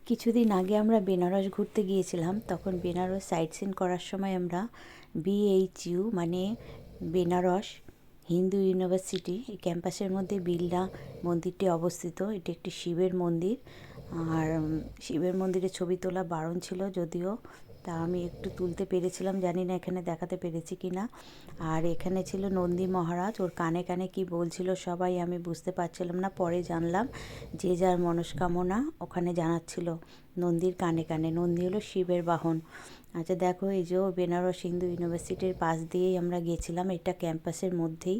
কিছুদিন আগে আমরা বেনারস ঘুরতে গিয়েছিলাম। তখন বেনারস সাইট সিন করার সময় আমরা BHU মানে বেনারস হিন্দু ইউনিভার্সিটি এই ক্যাম্পাসের মধ্যে বিড়লা মন্দিরটি অবস্থিত। এটি একটি শিবের মন্দির। আর শিবের মন্দিরে ছবি তোলা বারণ ছিল যদিও, তা আমি একটু তুলতে পেরেছিলাম, জানি না এখানে দেখাতে পেরেছি কি না। আর এখানে ছিল নন্দী মহারাজ, ওর কানে কানে কি বলছিল সবাই আমি বুঝতে পারছিলাম না, পরে জানলাম যে যার মনস্কামনা ওখানে জানাচ্ছিল নন্দীর কানে কানে। নন্দী হলো শিবের বাহন। আচ্ছা দেখো, এই যে বেনারস হিন্দু ইউনিভার্সিটির পাশ দিয়েই আমরা গিয়েছিলাম, এটা ক্যাম্পাসের মধ্যেই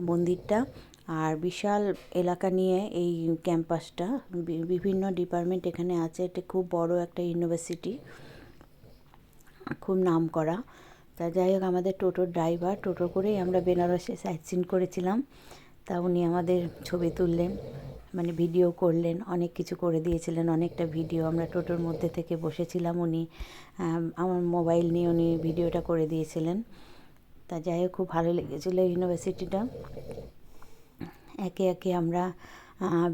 মন্দিরটা। আর বিশাল এলাকা নিয়ে এই ক্যাম্পাসটা, বিভিন্ন ডিপার্টমেন্ট এখানে আছে। এটা খুব বড় একটা ইউনিভার্সিটি, খুব নাম করা। তা যাই হোক, আমাদের টোটোর ড্রাইভার, টোটো করেই আমরা বেনারসে সাইট সিন করেছিলাম। তা উনি আমাদের ছবি তুললেন, মানে ভিডিও করলেন, অনেক কিছু করে দিয়েছিলেন, অনেকটা ভিডিও। আমরা টোটোর মধ্যে থেকে বসেছিলাম, উনি আমার মোবাইল নিয়ে উনি ভিডিওটা করে দিয়েছিলেন। তা যাই হোক, খুব ভালো লেগেছিলো ইউনিভার্সিটিটা। একে একে আমরা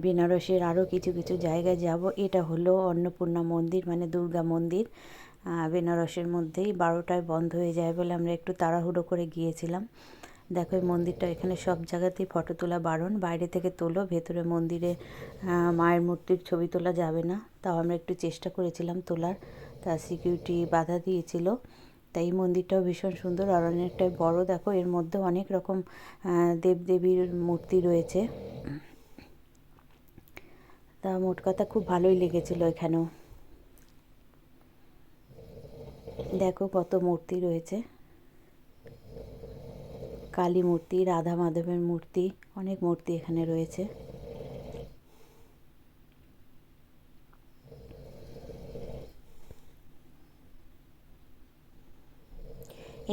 বেনারসের আরও কিছু কিছু জায়গায় যাব। এটা হলো অন্নপূর্ণা মন্দির, মানে দুর্গা মন্দির। বেনারসের মধ্যেই 12টায় বন্ধ হয়ে যায় বলে আমরা একটু তাড়াহুড়ো করে গিয়েছিলাম। দেখো এই মন্দিরটা, এখানে সব জায়গাতেই ফটো তোলা বারণ, বাইরে থেকে তোলো, ভেতরে মন্দিরে মায়ের মূর্তির ছবি তোলা যাবে না। তাও আমরা একটু চেষ্টা করেছিলাম তোলার, তা সিকিউরিটি বাধা দিয়েছিল। তাই এই মন্দিরটাও ভীষণ সুন্দর আর অনেকটাই বড়। দেখো এর মধ্যে অনেক রকম দেবদেবীর মূর্তি রয়েছে। তা মোট কথা খুব ভালোই লেগেছিল এখানেও। দেখো কত মূর্তি রয়েছে, কালী মূর্তি, রাধা মাধবের মূর্তি, অনেক মূর্তি এখানে রয়েছে।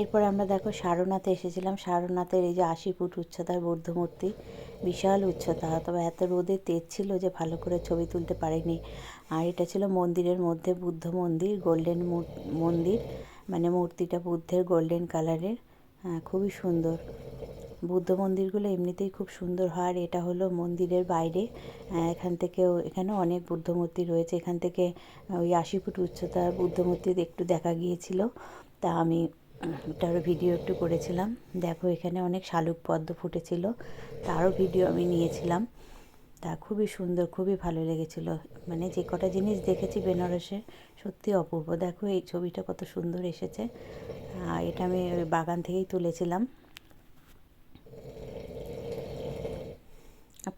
এরপর আমরা দেখো সারনাথে এসেছিলাম। সারনাথের এই যে 80 ফুট উচ্চতার বৌদ্ধ মূর্তি, বিশাল উচ্চতা, তবে এত রোদের তেজ ছিল যে ভালো করে ছবি তুলতে পারিনি। আর এটা ছিল মন্দিরের মধ্যে বুদ্ধ মন্দির, গোল্ডেন মন্দির, মানে মূর্তিটা বুদ্ধের গোল্ডেন কালারের, খুবই সুন্দর। বুদ্ধ মন্দিরগুলো এমনিতেই খুব সুন্দর হয়। আর এটা হলো মন্দিরের বাইরে, এখান থেকেও, এখানেও অনেক বুদ্ধ মূর্তি রয়েছে। এখান থেকে ওই 80 ফুট উচ্চতার বুদ্ধ মূর্তি একটু দেখা গিয়েছিল, তা আমি ওটারও ভিডিও একটু করেছিলাম। দেখো এখানে অনেক শালুক পদ্ম ফুটেছিল, তারও ভিডিও আমি নিয়েছিলাম। তা খুবই সুন্দর, খুবই ভালো লেগেছিল। মানে যে কটা জিনিস দেখেছি বেনারসে, সত্যি অপূর্ব। দেখো এই ছবিটা কত সুন্দর এসেছে, এটা আমি ওই বাগান থেকেই তুলেছিলাম।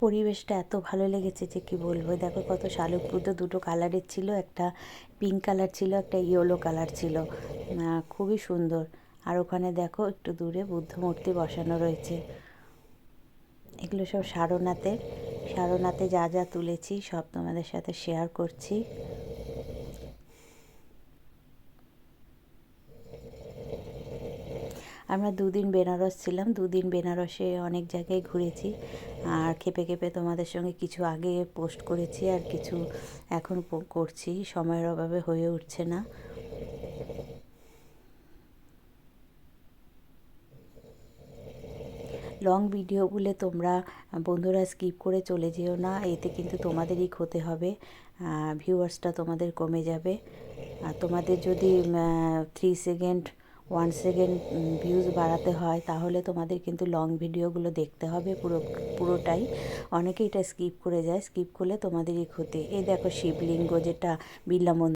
পরিবেশটা এত ভালো লেগেছে যে কি বলবো। দেখো কত শালুক পদ্ম, দুটো কালারের ছিল, একটা পিঙ্ক কালার ছিল, একটা ইয়েলো কালার ছিল, খুবই সুন্দর। আর ওখানে দেখো একটু দূরে বুদ্ধ মূর্তি বসানো রয়েছে। এগুলো সব সারনাথের। সারনাথে যা যা তুলেছি সব তোমাদের সাথে শেয়ার করছি। আমরা দুদিন বেনারস ছিলাম, দুদিন বেনারসে অনেক জায়গায় ঘুরেছি। আর খেপে খেপে তোমাদের সঙ্গে কিছু আগে পোস্ট করেছি, আর কিছু এখন করছি, সময়ের অভাবে হয়ে উঠছে না। লং ভিডিওগুলো তোমরা বন্ধুরা স্কিপ করে চলে যেও না, এতে কিন্তু তোমাদেরই ক্ষতি হবে, ভিউয়ার্সটা তোমাদের কমে যাবে। আর তোমাদের যদি 3 সেকেন্ড 1 সেকেন্ড ভিউজ বাড়াতে হয়, তাহলে তোমাদের কিন্তু লং ভিডিওগুলো দেখতে হবে পুরোটাই। অনেকে এটা স্কিপ করে যায়, স্কিপ করলে তোমাদেরই ক্ষতি। এই দেখো শিবলিঙ্গ, যেটা বিড়লা মন্দির।